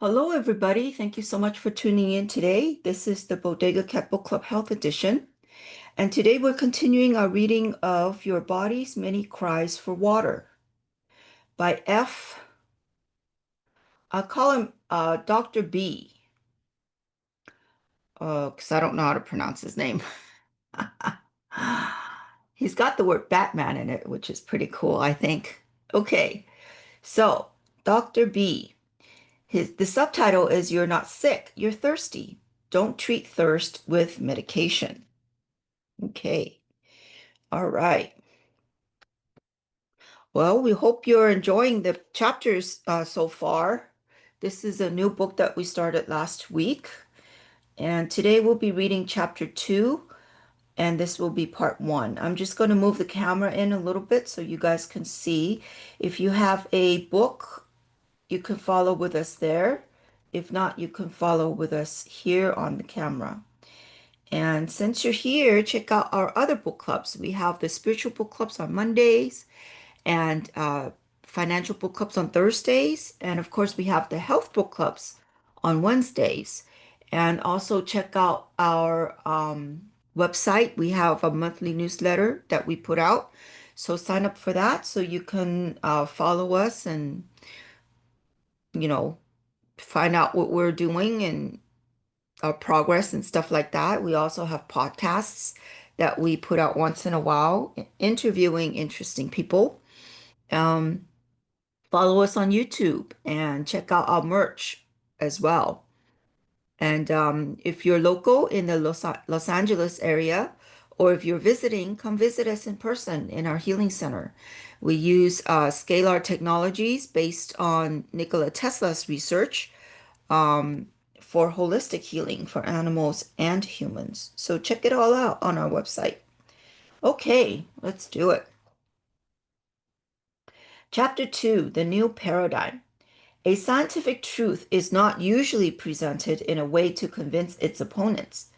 Hello, everybody. Thank you so much for tuning in today. This is the Bodega Cat Book Club Health Edition. And today we're continuing our reading of Your Body's Many Cries for Water by I'll call him Dr. B, because I don't know how to pronounce his name. He's got the word Batman in it, which is pretty cool, I think. Okay, so Dr. B. The subtitle is You're Not Sick, You're Thirsty. Don't treat thirst with medication. Okay. All right. Well, we hope you're enjoying the chapters so far. This is a new book that we started last week. And today we'll be reading chapter 2, and this will be part 1. I'm just going to move the camera in a little bit so you guys can see. If you have a book, you can follow with us there. If not, you can follow with us here on the camera. And since you're here, check out our other book clubs. We have the spiritual book clubs on Mondays and financial book clubs on Thursdays. And of course, we have the health book clubs on Wednesdays. And also check out our website. We have a monthly newsletter that we put out. So sign up for that so you can follow us and, you know, find out what we're doing and our progress and stuff like that. We also have podcasts that we put out once in a while, interviewing interesting people. Um, Follow us on YouTube and check out our merch as well. And if you're local in the Los Angeles area, or if you're visiting, come visit us in person in our healing center. We use scalar technologies based on Nikola Tesla's research for holistic healing for animals and humans. So check it all out on our website. Okay, let's do it. Chapter 2, The New Paradigm. A scientific truth is not usually presented in a way to convince its opponents.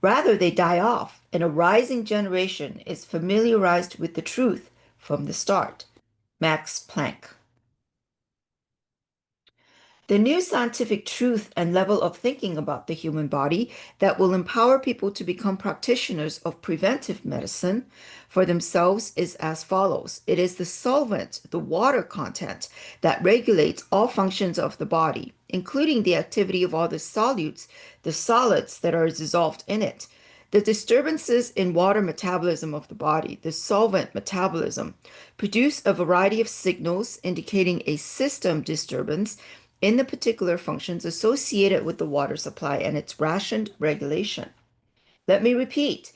Rather, they die off, and a rising generation is familiarized with the truth from the start. Max Planck. The new scientific truth and level of thinking about the human body that will empower people to become practitioners of preventive medicine for themselves is as follows. It is the solvent, the water content, that regulates all functions of the body, including the activity of all the solutes, the solids that are dissolved in it. The disturbances in water metabolism of the body, the solvent metabolism, produce a variety of signals indicating a system disturbance in the particular functions associated with the water supply and its rationed regulation. Let me repeat,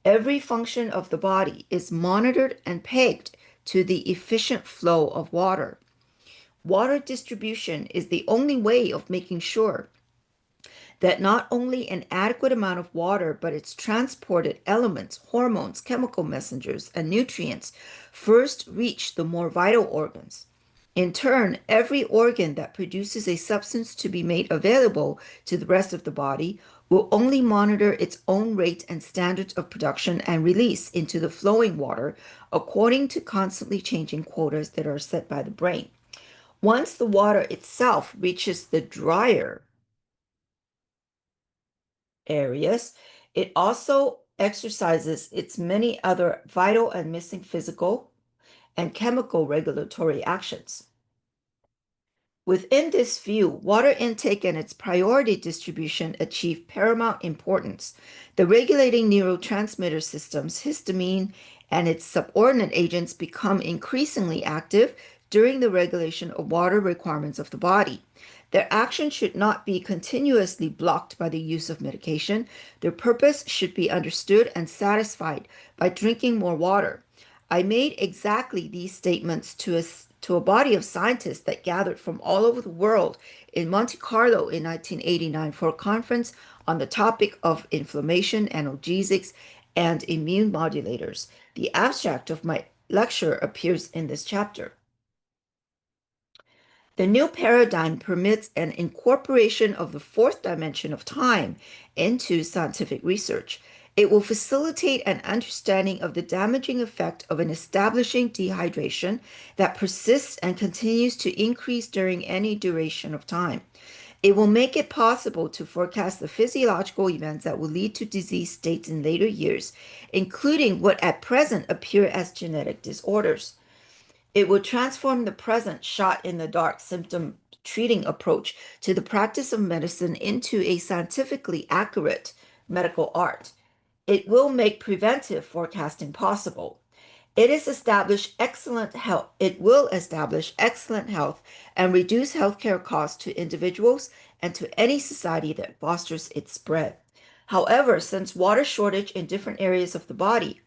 every function of the body is monitored and pegged to the efficient flow of water. Water distribution is the only way of making sure that not only an adequate amount of water, but its transported elements, hormones, chemical messengers, and nutrients first reach the more vital organs. In turn, every organ that produces a substance to be made available to the rest of the body will only monitor its own rate and standards of production and release into the flowing water according to constantly changing quotas that are set by the brain. Once the water itself reaches the drier areas, it also exercises its many other vital and missing physical and chemical regulatory actions. Within this view, water intake and its priority distribution achieve paramount importance. The regulating neurotransmitter systems, histamine, and its subordinate agents become increasingly active during the regulation of water requirements of the body. Their action should not be continuously blocked by the use of medication. Their purpose should be understood and satisfied by drinking more water. I made exactly these statements to a body of scientists that gathered from all over the world in Monte Carlo in 1989 for a conference on the topic of inflammation, analgesics, and immune modulators. The abstract of my lecture appears in this chapter. The new paradigm permits an incorporation of the fourth dimension of time into scientific research. It will facilitate an understanding of the damaging effect of an establishing dehydration that persists and continues to increase during any duration of time. It will make it possible to forecast the physiological events that will lead to disease states in later years, including what at present appear as genetic disorders. It will transform the present shot in the dark symptom treating approach to the practice of medicine into a scientifically accurate medical art. It will make preventive forecasting possible. It will establish excellent health and reduce healthcare costs to individuals and to any society that fosters its spread. However, since water shortage in different areas of the body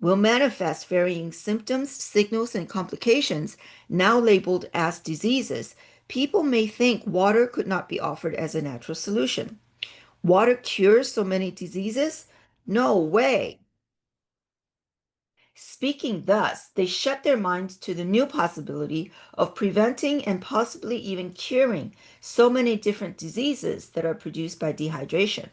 will manifest varying symptoms, signals, and complications now labeled as diseases, people may think water could not be offered as a natural solution. Water cures so many diseases? No way. Speaking thus, they shut their minds to the new possibility of preventing and possibly even curing so many different diseases that are produced by dehydration.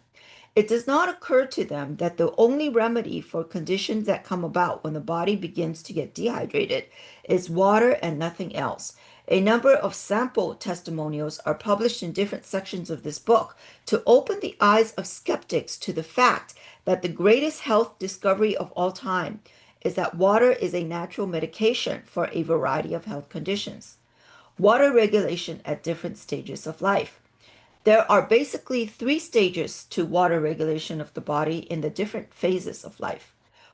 It does not occur to them that the only remedy for conditions that come about when the body begins to get dehydrated is water and nothing else. A number of sample testimonials are published in different sections of this book to open the eyes of skeptics to the fact that the greatest health discovery of all time is that water is a natural medication for a variety of health conditions. Water regulation at different stages of life. There are basically three stages to water regulation of the body in the different phases of life.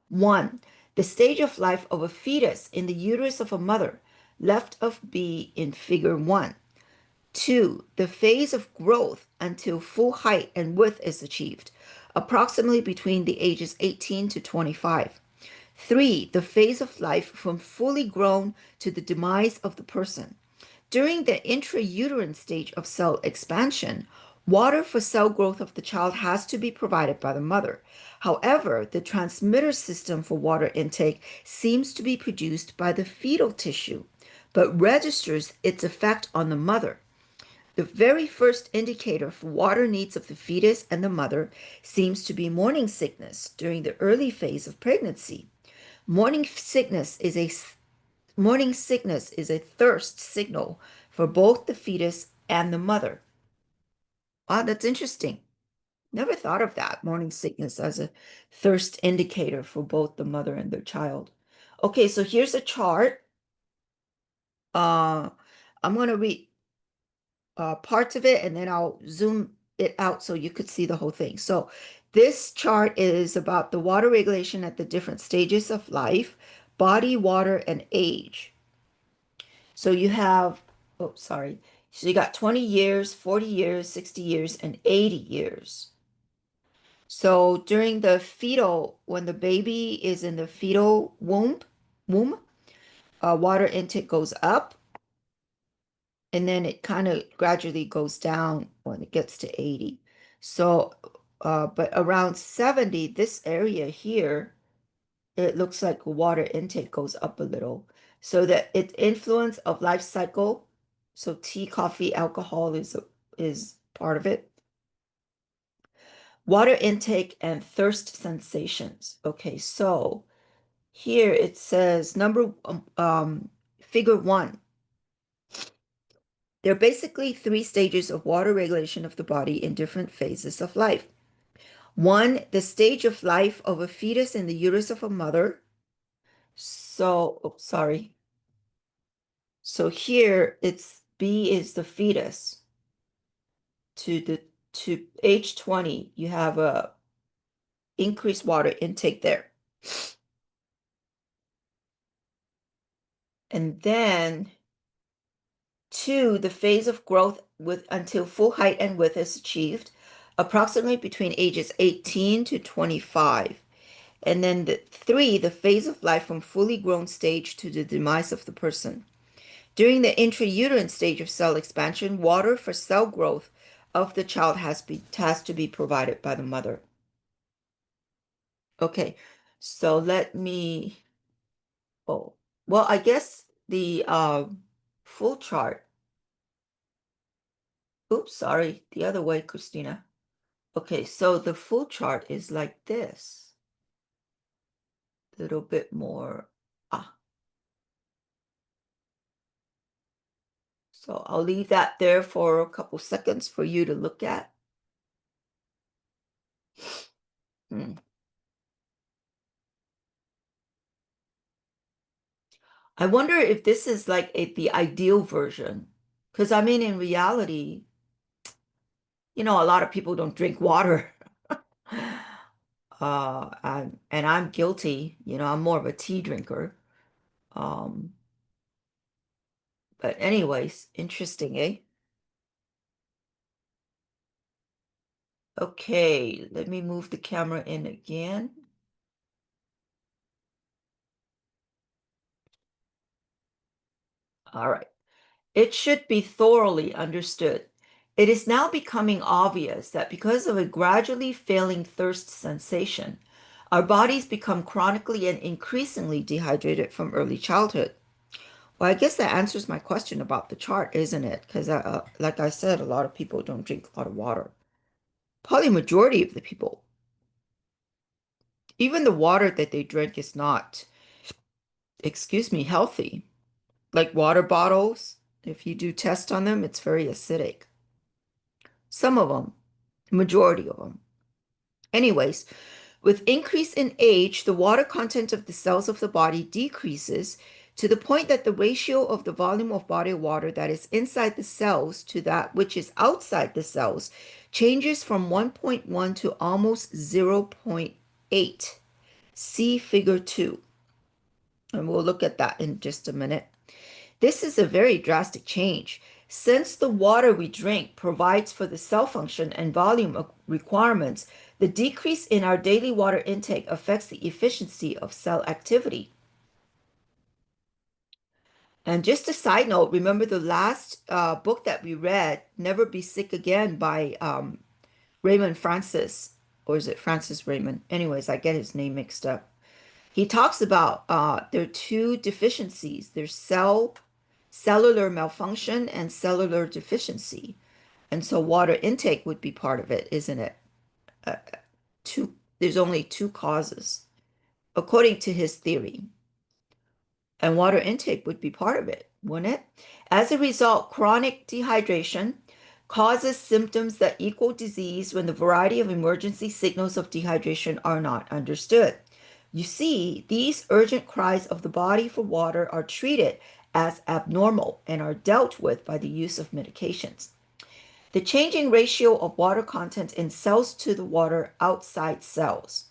One, the stage of life of a fetus in the uterus of a mother, left of B in figure 1. Two, the phase of growth until full height and width is achieved, approximately between the ages 18 to 25. Three, the phase of life from fully grown to the demise of the person. During the intrauterine stage of cell expansion, water for cell growth of the child has to be provided by the mother. However, the transmitter system for water intake seems to be produced by the fetal tissue, but registers its effect on the mother. The very first indicator for water needs of the fetus and the mother seems to be morning sickness during the early phase of pregnancy. Morning sickness is a Morning sickness is a thirst signal for both the fetus and the mother. Ah, that's interesting. Never thought of that, morning sickness as a thirst indicator for both the mother and the child. Okay, so here's a chart. Uh, I'm going to read parts of it and then I'll zoom it out so you could see the whole thing. So this chart is about the water regulation at the different stages of life, body, water, and age. So you have, oh, sorry. So you got 20 years, 40 years, 60 years, and 80 years. So during the fetal, when the baby is in the fetal womb, water intake goes up, and then it kind of gradually goes down when it gets to 80. So, but around 70, this area here, it looks like water intake goes up a little. So that its influence of life cycle, so tea, coffee, alcohol is part of it. Water intake and thirst sensations. Okay, so here it says figure 1. There are basically three stages of water regulation of the body in different phases of life. One, the stage of life of a fetus in the uterus of a mother. So, oh, sorry. So here it's B is the fetus. To age 20, you have a increased water intake there. And then 2, the phase of growth with until full height and width is achieved, approximately between ages 18 to 25. And then 3, the phase of life from fully grown stage to the demise of the person. During the intrauterine stage of cell expansion, water for cell growth of the child has to be provided by the mother. Okay, so oh, well, I guess the full chart, oops, sorry, the other way, Christina. Okay, so the full chart is like this, a little bit more, So I'll leave that there for a couple seconds for you to look at. Hmm. I wonder if this is like the ideal version. Because I mean, in reality, a lot of people don't drink water. And I'm guilty. I'm more of a tea drinker. Um, but anyways, interesting, eh? Okay, let me move the camera in again. All right. It should be thoroughly understood. It is now becoming obvious that because of a gradually failing thirst sensation, our bodies become chronically and increasingly dehydrated from early childhood. Well, I guess that answers my question about the chart, isn't it? Because, like I said, a lot of people don't drink a lot of water. Probably majority of the people. Even the water that they drink is not, excuse me, healthy. Like water bottles, if you do test on them, it's very acidic. Some of them, the majority of them. Anyways, with increase in age, the water content of the cells of the body decreases to the point that the ratio of the volume of body water that is inside the cells to that which is outside the cells changes from 1.1 to almost zero point 0.8. See figure 2. And we'll look at that in just a minute. This is a very drastic change. Since the water we drink provides for the cell function and volume requirements, the decrease in our daily water intake affects the efficiency of cell activity. And just a side note, remember the last book that we read, Never Be Sick Again by Raymond Francis, or is it Francis Raymond? Anyways, I get his name mixed up. He talks about there are two deficiencies. There's cellular malfunction and cellular deficiency. And so water intake would be part of it, isn't it? There's only two causes, according to his theory. And water intake would be part of it, wouldn't it? As a result, chronic dehydration causes symptoms that equal disease when the variety of emergency signals of dehydration are not understood. You see, these urgent cries of the body for water are treated as abnormal and are dealt with by the use of medications. The changing ratio of water content in cells to the water outside cells.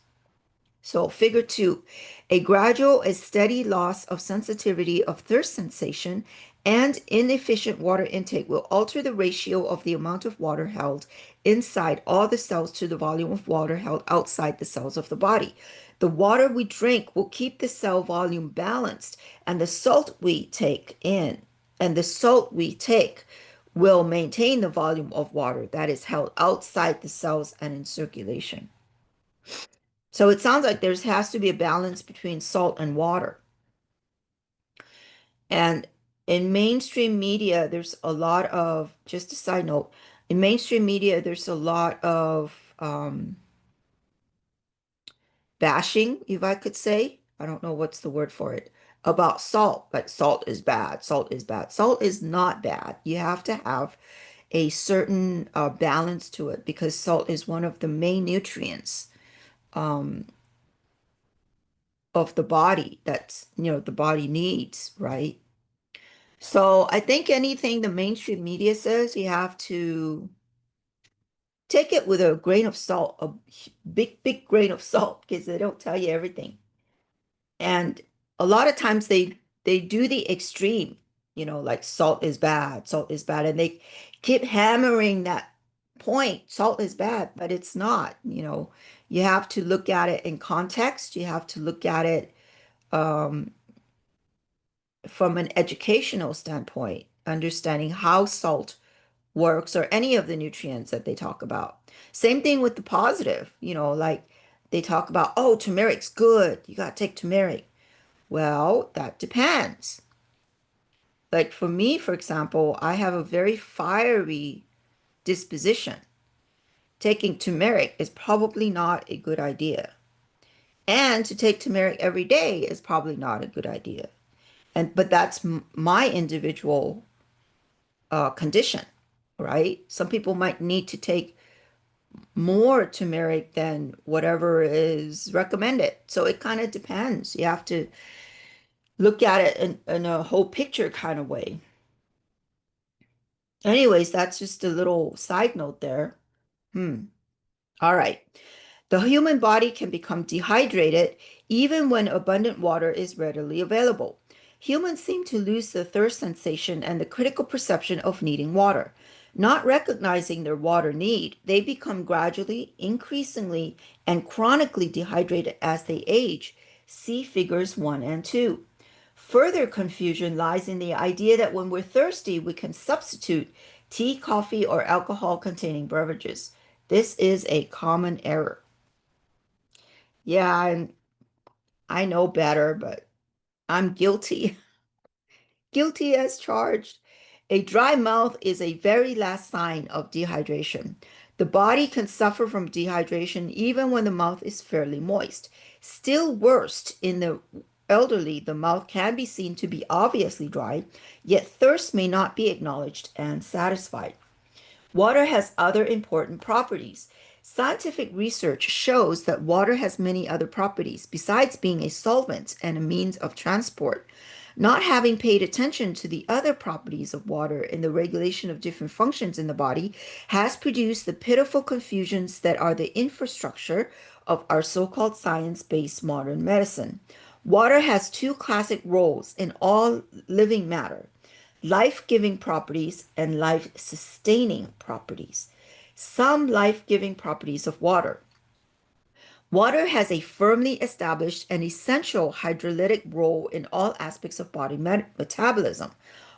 So figure 2, a gradual and steady loss of sensitivity of thirst sensation and inefficient water intake will alter the ratio of the amount of water held inside all the cells to the volume of water held outside the cells of the body. The water we drink will keep the cell volume balanced, and the salt we take will maintain the volume of water that is held outside the cells and in circulation. So it sounds like there has to be a balance between salt and water. And in mainstream media, there's a lot of, just a side note, in mainstream media, there's a lot of bashing, if I could say. I don't know what's the word for it, about salt. Like salt is bad, salt is bad. Salt is not bad. You have to have a certain balance to it because salt is one of the main nutrients of the body that's, the body needs, right? So I think anything the mainstream media says, you have to take it with a grain of salt, a big, big grain of salt, because they don't tell you everything. And a lot of times they do the extreme, like salt is bad, and they keep hammering that point, salt is bad, but it's not. You have to look at it in context. You have to look at it um, from an educational standpoint, understanding how salt works or any of the nutrients that they talk about. Same thing with the positive, like they talk about, oh, turmeric's good. You got to take turmeric. Well, that depends. Like for me, for example, I have a very fiery disposition. Taking turmeric is probably not a good idea. And to take turmeric every day is probably not a good idea. But that's my individual condition, right? Some people might need to take more turmeric than whatever is recommended. So it kind of depends. You have to look at it in a whole picture kind of way. Anyways, that's just a little side note there. Hmm. All right. The human body can become dehydrated even when abundant water is readily available. Humans seem to lose the thirst sensation and the critical perception of needing water. Not recognizing their water need, they become gradually, increasingly, and chronically dehydrated as they age. See figures 1 and 2. Further confusion lies in the idea that when we're thirsty, we can substitute tea, coffee, or alcohol containing beverages. This is a common error. Yeah, I know better, but I'm guilty. Guilty as charged. A dry mouth is a very last sign of dehydration. The body can suffer from dehydration even when the mouth is fairly moist. Still worst, in the elderly, the mouth can be seen to be obviously dry, yet thirst may not be acknowledged and satisfied. Water has other important properties. Scientific research shows that water has many other properties besides being a solvent and a means of transport. Not having paid attention to the other properties of water in the regulation of different functions in the body has produced the pitiful confusions that are the infrastructure of our so-called science-based modern medicine. Water has two classic roles in all living matter: life-giving properties and life-sustaining properties. Some life-giving properties of water. Water has a firmly established and essential hydrolytic role in all aspects of body metabolism.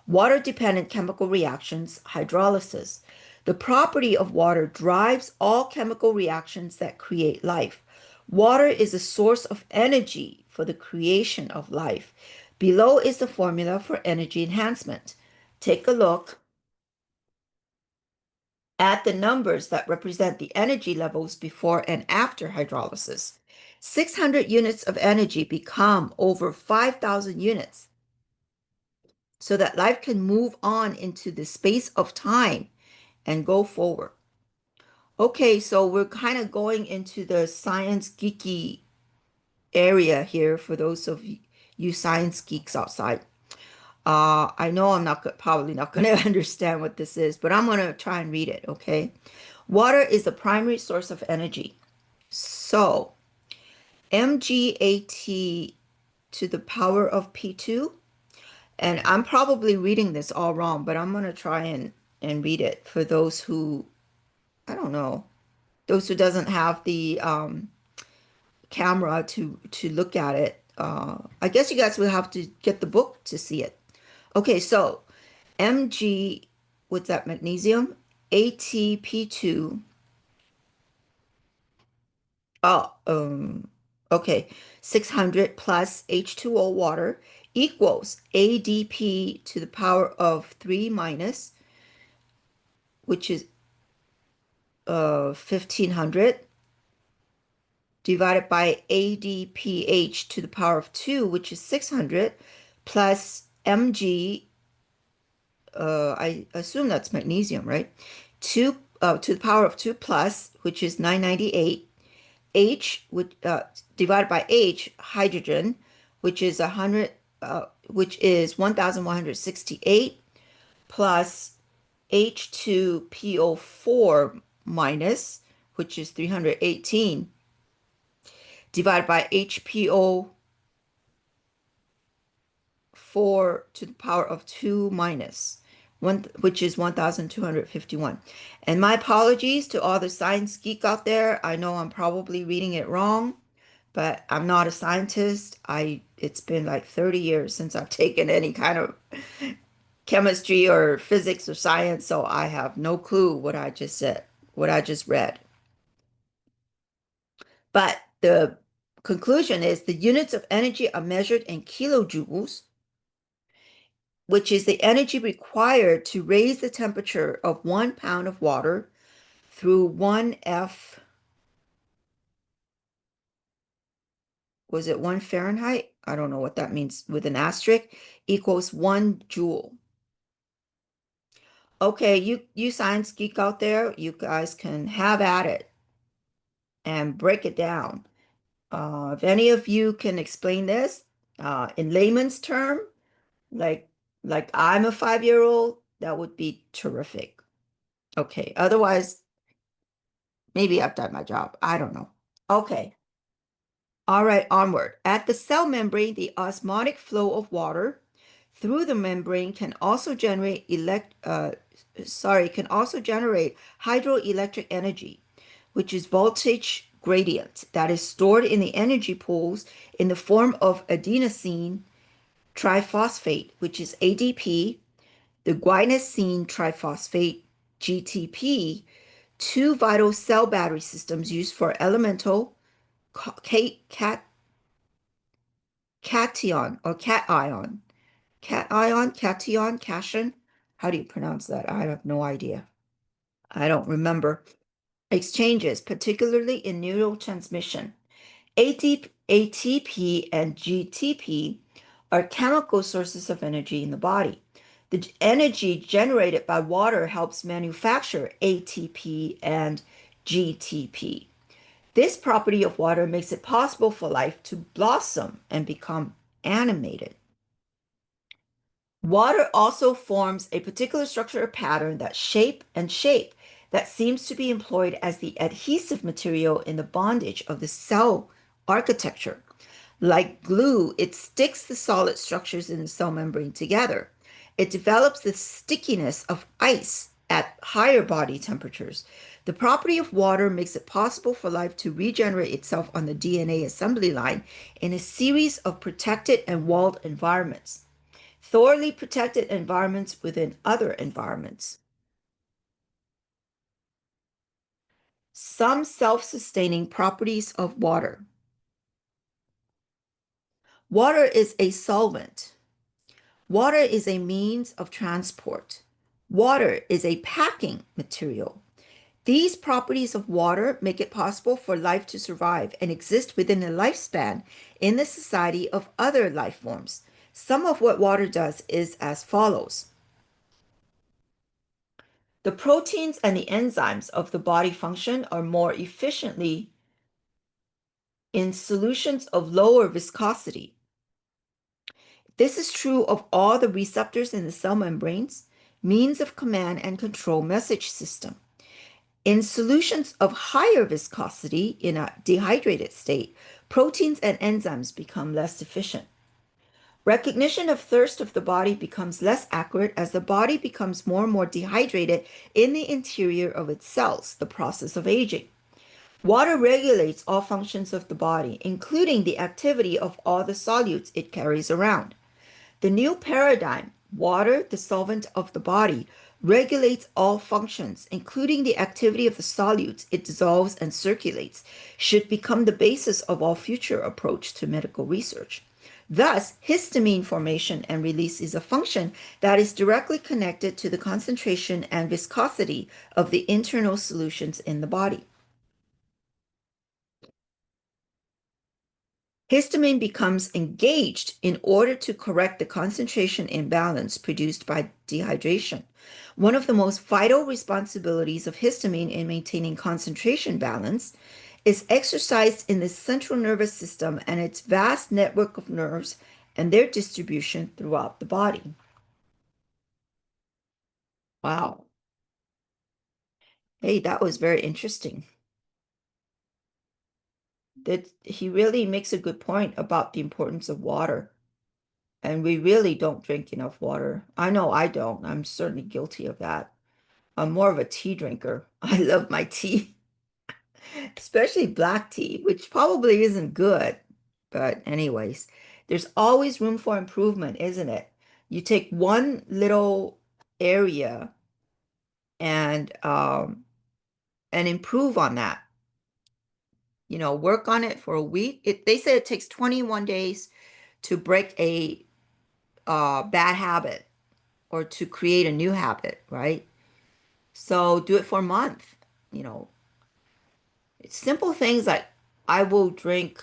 Water-dependent chemical reactions, hydrolysis. The property of water drives all chemical reactions that create life. Water is a source of energy for the creation of life. Below is the formula for energy enhancement. Take a look at the numbers that represent the energy levels before and after hydrolysis. 600 units of energy become over 5,000 units so that life can move on into the space of time and go forward. Okay, so we're kind of going into the science geeky area here for those of you science geeks outside. I know I'm not probably not going to understand what this is, but I'm going to try and read it, okay? Water is the primary source of energy. So, mgat to the power of P2, and I'm probably reading this all wrong, but I'm going to try and read it for those who, I don't know, those who doesn't have the camera to look at it. I guess you guys will have to get the book to see it. Okay, so Mg, what's that, magnesium? ATP2. Oh, okay. 600 plus H2O water equals ADP to the power of 3 minus, which is 1500, divided by ADPH to the power of 2, which is 600, plus Mg, I assume that's magnesium, right? 2 to the power of 2 plus, which is 998, H, divided by H, hydrogen, which is 100, which is 1,168, plus H2PO4 minus, which is 318, divided by HPO4 to the power of 2 minus, one, which is 1,251. And my apologies to all the science geek out there. I know I'm probably reading it wrong, but I'm not a scientist. It's been like 30 years since I've taken any kind of chemistry or physics or science, so I have no clue what I just said, what I just read. But the conclusion is the units of energy are measured in kilojoules, which is the energy required to raise the temperature of 1 pound of water through 1 F, was it 1 Fahrenheit? I don't know what that means with an asterisk, equals 1 joule. Okay, you science geek out there, you guys can have at it and break it down. If any of you can explain this in layman's term, like like I'm a 5-year-old, that would be terrific. Okay, otherwise, maybe I've done my job. I don't know. Okay. All right, onward. At the cell membrane, the osmotic flow of water through the membrane can also generate hydroelectric energy, which is voltage gradient that is stored in the energy pools in the form of adenosine triphosphate, which is ADP, the guanosine triphosphate, GTP, two vital cell battery systems used for elemental cation or cation. How do you pronounce that? I have no idea. I don't remember. Exchanges, particularly in neurotransmission. ATP and GTP are chemical sources of energy in the body. The energy generated by water helps manufacture ATP and GTP. This property of water makes it possible for life to blossom and become animated. Water also forms a particular structure or pattern that seems to be employed as the adhesive material in the bondage of the cell architecture. Like glue, it sticks the solid structures in the cell membrane together. It develops the stickiness of ice at higher body temperatures. The property of water makes it possible for life to regenerate itself on the DNA assembly line in a series of protected and walled environments, thoroughly protected environments within other environments. Some self-sustaining properties of water. Water is a solvent. Water is a means of transport. Water is a packing material. These properties of water make it possible for life to survive and exist within a lifespan in the society of other life forms. Some of what water does is as follows. The proteins and the enzymes of the body function are more efficiently in solutions of lower viscosity. This is true of all the receptors in the cell membranes, means of command and control message system. In solutions of higher viscosity in a dehydrated state, proteins and enzymes become less efficient. Recognition of thirst of the body becomes less accurate as the body becomes more and more dehydrated in the interior of its cells, the process of aging. Water regulates all functions of the body, including the activity of all the solutes it carries around. The new paradigm, water, the solvent of the body, regulates all functions, including the activity of the solutes it dissolves and circulates, should become the basis of all future approach to medical research. Thus, histamine formation and release is a function that is directly connected to the concentration and viscosity of the internal solutions in the body. Histamine becomes engaged in order to correct the concentration imbalance produced by dehydration. One of the most vital responsibilities of histamine in maintaining concentration balance is exercised in the central nervous system and its vast network of nerves and their distribution throughout the body. Wow. Hey, that was very interesting. That he really makes a good point about the importance of water. And we really don't drink enough water. I know I don't. I'm certainly guilty of that. I'm more of a tea drinker. I love my tea, especially black tea, which probably isn't good. But anyways, there's always room for improvement, isn't it? You take one little area and improve on that. Work on it for a week. They say it takes 21 days to break a bad habit or to create a new habit, right? So do it for a month. You know, it's simple things like I will drink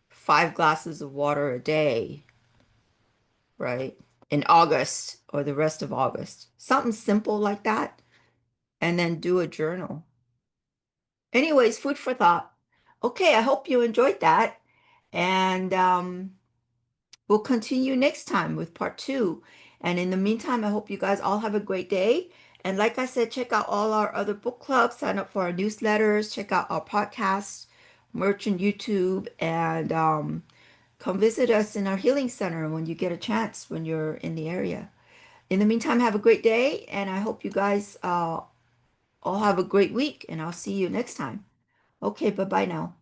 5 glasses of water a day, right? in August or the rest of August. Something simple like that, and then do a journal. Anyways, food for thought. Okay, I hope you enjoyed that. And we'll continue next time with part two. And in the meantime, I hope you guys all have a great day. And like I said, check out all our other book clubs, sign up for our newsletters, check out our podcasts, merch and YouTube, and come visit us in our healing center when you get a chance when you're in the area. In the meantime, have a great day, and I hope you guys all have a great week, and I'll see you next time. Okay, bye bye now.